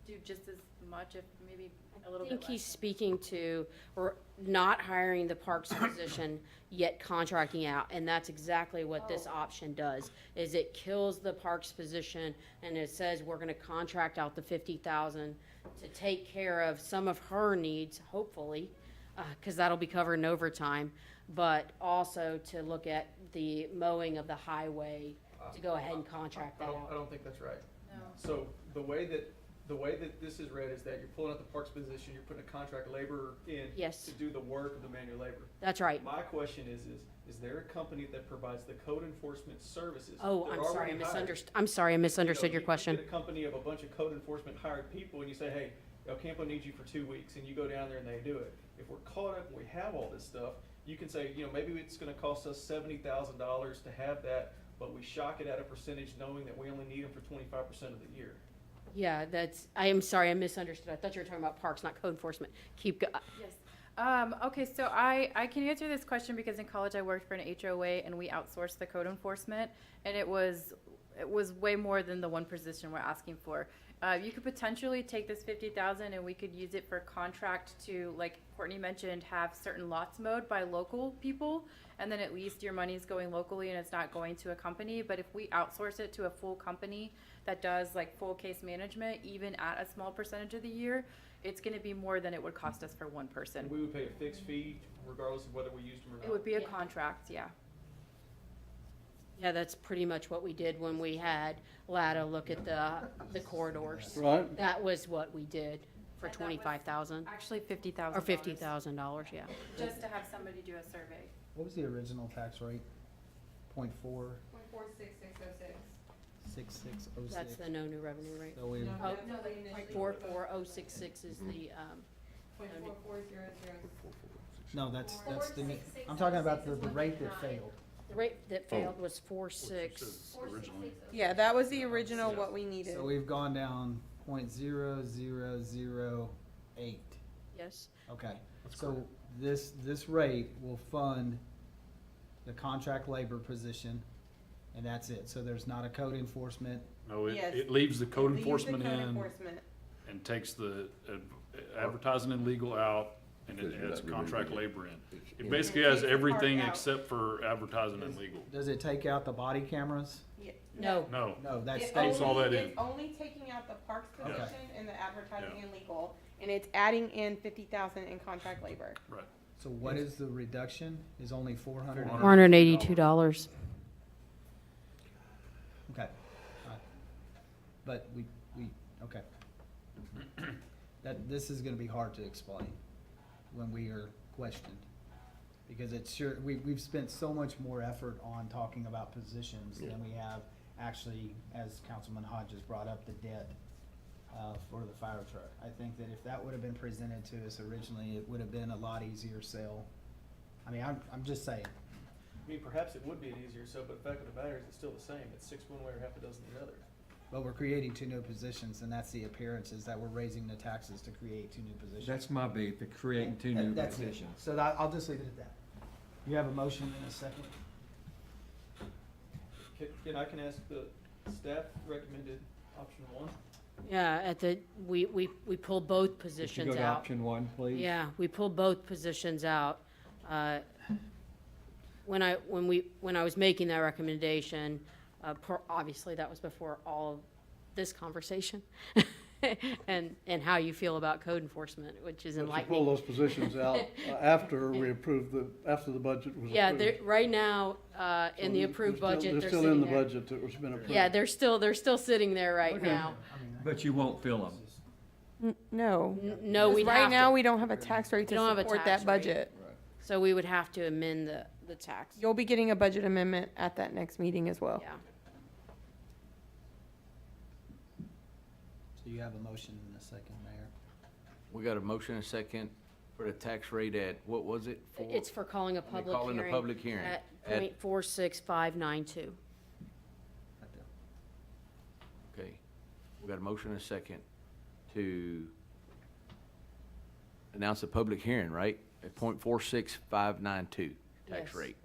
do just as much, if maybe a little I bit think he's less. speaking to, or not hiring the parks position, yet contracting out, and that's exactly what this option does, is it kills the parks position, and it says we're gonna contract out the 50,000 to take care of some of her needs, hopefully, cause that'll be covered in overtime, but also to look at the mowing of the highway, to go ahead and contract that I out. don't think that's right. No. So the way that this is read is that you're pulling out the parks position, you're putting a contract laborer in Yes. to do the work of the manual labor. That's right. My question is there a company that provides the code enforcement services? Oh, that I'm are sorry, I already hired? misunderstood, I'm sorry, I misunderstood your question. You get a company of a bunch of code enforcement hired people, and you say, hey, El Campo needs you for 2 weeks, and you go down there and they do it. If we're caught up and we have all this stuff, you can say, maybe it's gonna cost us $70,000 to have that, but we shock it at a percentage knowing that we only need them for 25% of the year. Yeah, I am sorry, I misunderstood. I thought you were talking about parks, not code enforcement. Keep go. Yes. Okay, so I can answer this question because in college I worked for an HOA and we outsourced the code enforcement, and it was way more than the one position we're asking for. You could potentially take this 50,000 and we could use it for contract to, like Courtney mentioned, have certain lots mowed by local people, and then at least your money's going locally and it's not going to a company. But if we outsource it to a full company that does like full case management, even at a small percentage of the year, it's gonna be more than it would cost us for one person. And we would pay a fixed fee regardless of whether we used them or not. It would be a Yeah. contract, yeah. Yeah, that's pretty much what we did when we had Lada look at the corridors. Right? That was what we did for And that was 25,000 Actually $50,000. or $50,000, yeah. Just to have somebody do a survey. What was the original tax rate? 0.4, 466,606. 6606? That's the no new revenue rate. So we, Oh, No, they initially. 44066 is the, no, that's the, I'm talking about the rate that failed. the rate that failed was 4.6. Originally. Yeah, that was the original what we needed. So we've gone down 0.0008. Yes, Okay, so this rate will fund the contract labor position, and that's it. So there's not a code enforcement. No, Yes. it leaves the code Leave the enforcement code in enforcement. and takes the advertising and legal out, and Because it you're adds not contract removing labor in. It's It in. basically It has takes the part everything out. except for advertising and legal. Does it take out the body cameras? Yeah. no, No, No, that It stays. Takes all that in. It's only taking out the parks Yeah. position and the advertising Yeah. and legal, and it's adding in 50,000 in contract labor. right. So what is the reduction? Is only 400? $482. Okay. But okay. This is gonna be hard to explain when we are questioned. Because it's sure, we've spent so much more effort on talking about positions than we have actually, as Councilman Hodges brought up, the debt, for the fire truck. I think that if that would have been presented to us originally, it would have been a lot easier sell. I mean, I'm just saying. I mean, perhaps it would be an easier so, but the fact of the matter is it's still the same. It's 6 one way or half a dozen the other. But we're creating 2 new positions, and that's the appearance, is that we're raising the taxes to create 2 new positions. That's my beef, the creating 2 new That's it. positions. So I'll just leave it at that. You have a motion in a second? I can ask the staff recommended option 1? Yeah, we pulled both Could you positions go to out. option 1, please? Yeah, we pulled both positions out. When I was making that recommendation, obviously that was before all of this conversation. And how you feel about code enforcement, which is But you pull enlightening. those positions out after we approved after the budget was approved. Yeah, right now, in the So approved they're budget, they're still in sitting the there. budget that was been approved. Yeah, they're still sitting there right Okay. now. But you won't fill them. No. No, we Right have now, to, we don't have a tax rate We to don't have a support tax that rate. budget. so we would have to amend the tax. You'll be getting a budget amendment at that next meeting as well. Yeah. So you have a motion in a second, Mayor. We got a motion and a second for the tax rate at, what was it? It's for calling a public Calling a hearing. public hearing. At At- .46592. We got a motion and a second to announce a public hearing, right? At 0.46592 tax Yes. rate.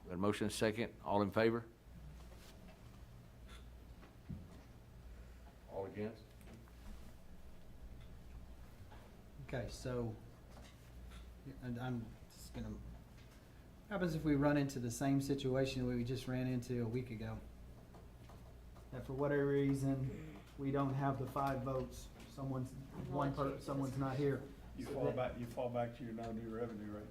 We got a motion and a second. All in favor? All against? Okay, so, and I'm just gonna, what happens if we run into the same situation we just ran into a week ago? That for whatever reason, we don't have the 5 votes, someone's not here. You So fall that- back to your no new revenue rate.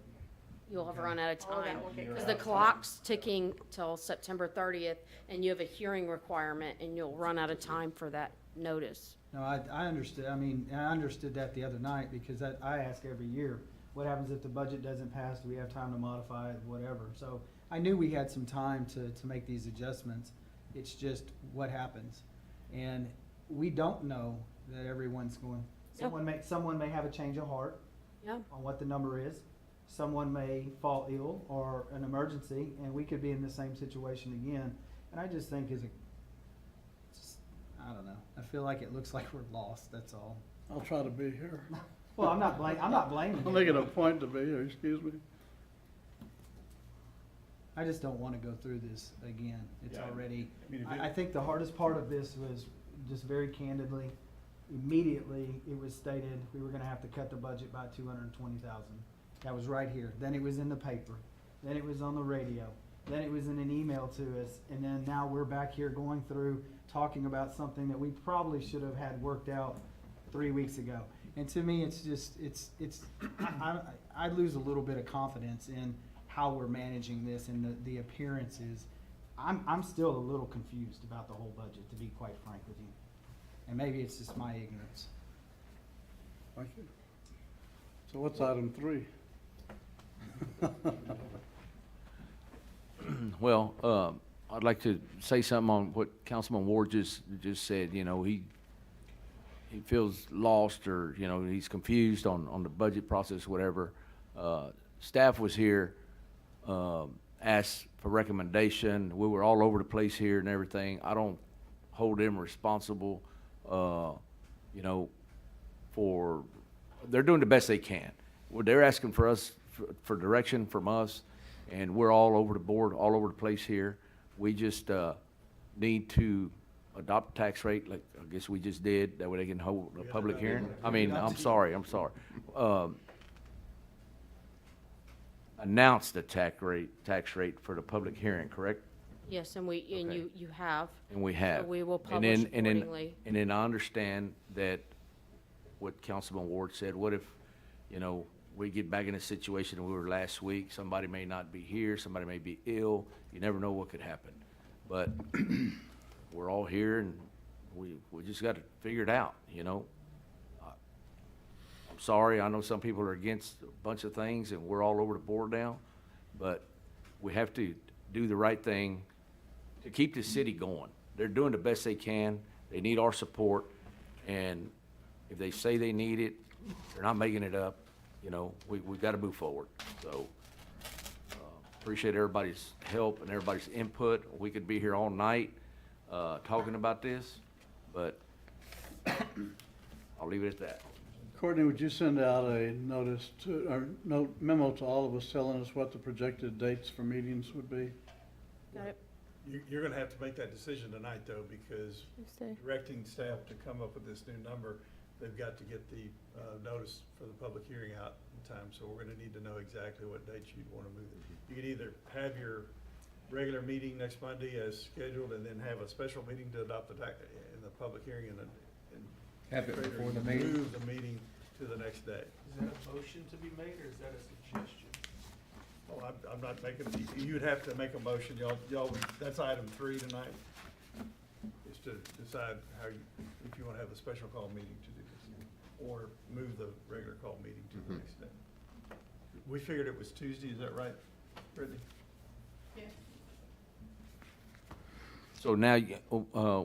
You'll have run out of All of that time, will get because cut. the clock's ticking till September 30th, and you have a hearing requirement, and you'll run out of time for that notice. No, I understood, I mean, I understood that the other night, because I ask every year, what happens if the budget doesn't pass, do we have time to modify it, whatever, so I knew we had some time to make these adjustments, it's just what happens, and we don't know that everyone's going, someone may have a change of heart Yeah, on what the number is, someone may fall ill or an emergency, and we could be in the same situation again, and I just think I don't know. I feel like it looks like we're lost, that's all. I'll try to be here. Well, I'm not blaming I'll make it a point to be here, excuse me. I just don't wanna go through this again. It's Yeah, already, I mean, if I think the hardest part of this was, just very candidly, immediately it was stated we were gonna have to cut the budget by 220,000. That was right here. Then it was in the paper. Then it was on the radio. Then it was in an email to us. And then now we're back here going through, talking about something that we probably should have had worked out 3 weeks ago. And to me, it's just, I lose a little bit of confidence in how we're managing this and the appearances. I'm still a little confused about the whole budget, to be quite frank with you. And maybe it's just my ignorance. Thank you. So what's item 3? Well, I'd like to say something on what Councilman Ward just said. You know, he feels lost, or, you know, he's confused on the budget process, whatever. Staff was here, asked for recommendation. We were all over the place here and everything. I don't hold them responsible, you know, they're doing the best they can. Well, they're asking for us, for direction from us, and we're all over the board, all over the place here. We just need to adopt a tax rate, like I guess we just did, that way they can hold a public hearing. I mean, I'm sorry. Announce the tax rate for the public hearing, correct? yes, and Okay. you have. And we have. So we will And then- publish accordingly. And then I understand that what Councilman Ward said, what if, you know, we get back in a situation we were last week, somebody may not be here, somebody may be ill, you never know what could happen. But we're all here, and we just gotta figure it out, you know? I'm sorry, I know some people are against a bunch of things, and we're all over the board now, but we have to do the right thing to keep the city going. They're doing the best they can, they need our support, and if they say they need it, they're not making it up, you know, we've gotta move forward, so. Appreciate everybody's help and everybody's input. We could be here all night, talking about this, but I'll leave it at that. Courtney, would you send out a notice to, or memo to all of us telling us what the projected dates for meetings would be? Got it? You're gonna have to make that decision tonight, though, because directing staff to come up with this new number, they've got to get the notice for the public hearing out in time, so we're gonna need to know exactly what dates you'd wanna move it. You could either have your regular meeting next Monday as scheduled, and then have a special meeting to adopt the tax, in the public hearing, and Have it before the meeting. move the meeting to the next day. Is that a motion to be made, or is that a suggestion? Well, I'm not making, you'd have to make a motion, y'all, that's item 3 tonight, is to decide how if you wanna have a special call meeting to do this, or move the regular call meeting to the next day. We figured it was Tuesday, is that right, Brittany? Yes. So now,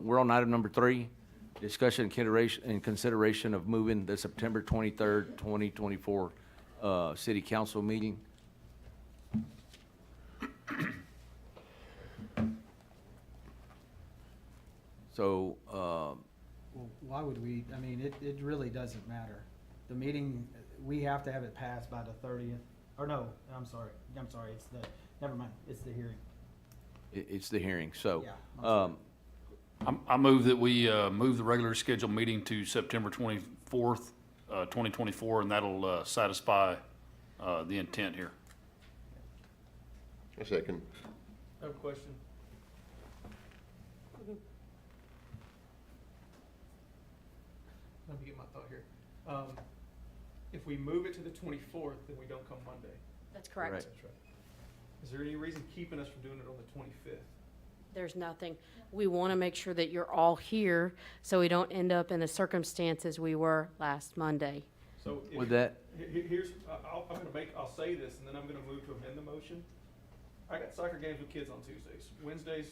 we're on item number 3, discussion and consideration of moving the September 23rd, 2024, city council meeting. So, Well, why would we, I mean, it really doesn't matter. The meeting, we have to have it passed by the 30th, or no, I'm sorry, it's the, never mind, it's the hearing. it's the hearing, so. Yeah, I'm sorry. I move that we move the regular scheduled meeting to September 24th, 2024, and that'll satisfy the intent here. A second. I have a question. Let me get my thought here. If we move it to the 24th, then we don't come Monday. That's correct. Correct. Is there any reason keeping us from doing it on the 25th? There's nothing. We want to make sure that you're all here, so we don't end up in the circumstances we were last Monday. So if- With that, Here's, I'll say this, and then I'm gonna move to amend the motion. I got soccer games with kids on Tuesdays. Wednesdays,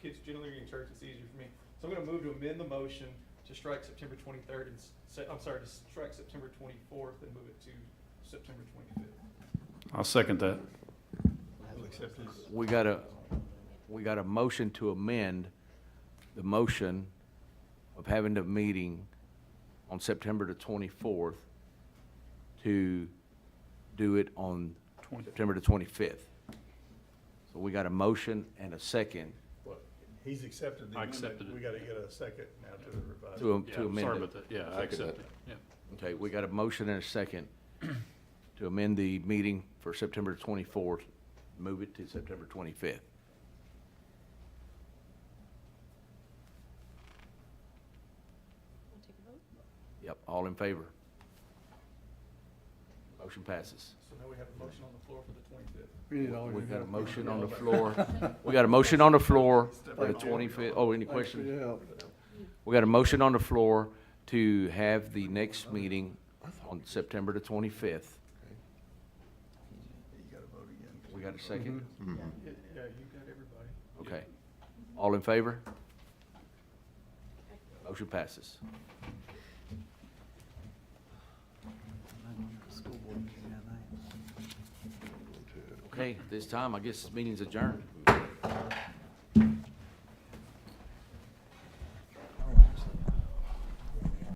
kids generally are in church, it's easier for me. So I'm gonna move to amend the motion to strike September 23rd and to strike September 24th and move it to September 25th. I'll second that. we got a motion to amend the motion of having the meeting on September the 24th to do it on September the 25th. So we got a motion and a second Well, he's accepted the I amendment. accepted it. We gotta get a second now to revise. to Yeah, amend sorry it. about that. Yeah, I Second accept that. it. Yeah. Okay, we got a motion and a second to amend the meeting for September 24th, move it to September 25th. Yep, all in favor? Motion passes. So now we have a motion on the floor for the 25th. We need all your We've got a help. motion on the floor. We got a motion on the floor for the 25th. Oh, any Thanks for questions? your help. We got a motion on the floor to have the next meeting on September the 25th. You gotta vote again. We got a second? Yeah, you got everybody. Okay. All in favor? Motion passes. School board meeting that night. Okay, this time, I guess this meeting's adjourned.